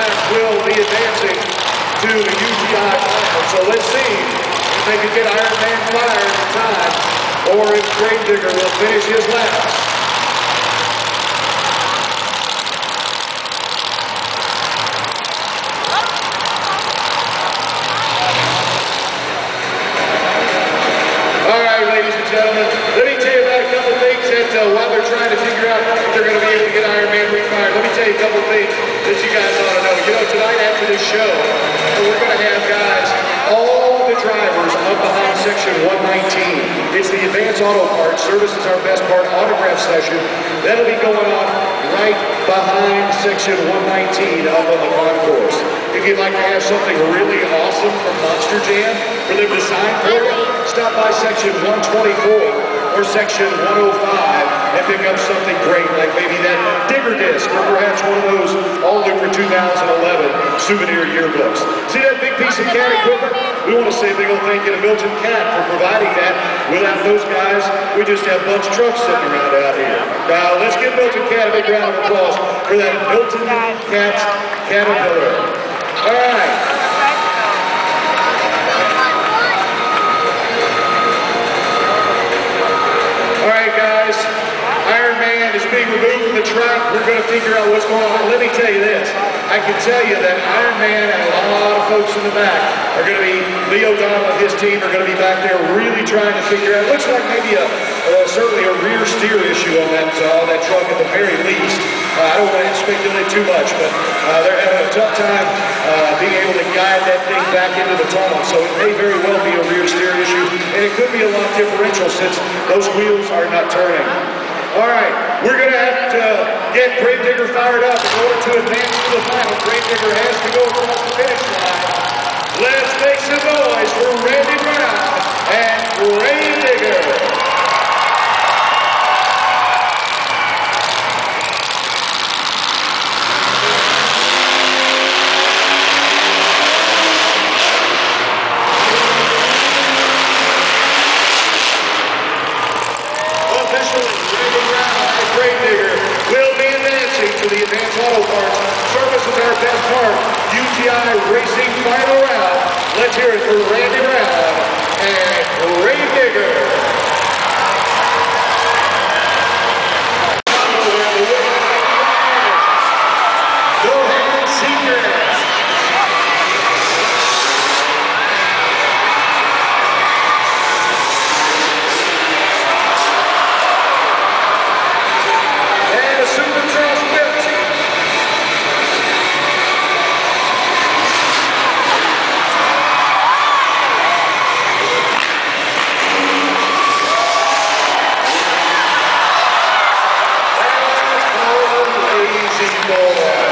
Fires will be advancing to the UTI final. So let's see if they can get Iron Man Fires in time, or if Gravedigger will finish his last. Gentlemen, let me tell you about a couple things that while they're trying to figure out if they're going to be able to get Iron Man refired, let me tell you a couple things that you guys ought to know. You know, tonight after this show, we're going to have guys, all the drivers up behind section 119. It's the Advanced Auto Parts Service is our best part autograph session. That'll be going on right behind section 119 up on the concourse. If you'd like to have something really awesome from Monster Jam for them to sign for you, stop by section 124 or section 105 and pick up something great like maybe that Digger disc or perhaps one of those all new for 2011 souvenir yearbooks. See that big piece of cat equipment? We want to say a big old thank you to Milton Cat for providing that. Without those guys, we just have a bunch of trucks sitting around out here. Now let's give Milton Cat a big round of applause for that Milton Cat Caterpillar. All right. All right, guys. Iron Man is being removed from the track. We're going to figure out what's going on. Let me tell you this. I can tell you that Iron Man and a lot of folks in the back are going to be, Leo O'Donnell and his team are going to be back there really trying to figure out. It looks like maybe certainly a rear steer issue on that truck at the very least. I don't want to speculate too much, but they're having a tough time being able to guide that thing back into the tunnel. So it may very well be a rear steer issue, and it could be a lot differential since those wheels are not turning. All right, we're going to have to get Gravedigger fired up in order to advance to the final. Gravedigger has to go across the finish line. Let's make some noise for Randy Brown and Gravedigger. Gravedigger will be advancing to the Advanced Auto Parts Service is our best part UTI Racing final round. Let's hear it for Randy Brown and Gravedigger. Go ahead, Seacrest. Boy.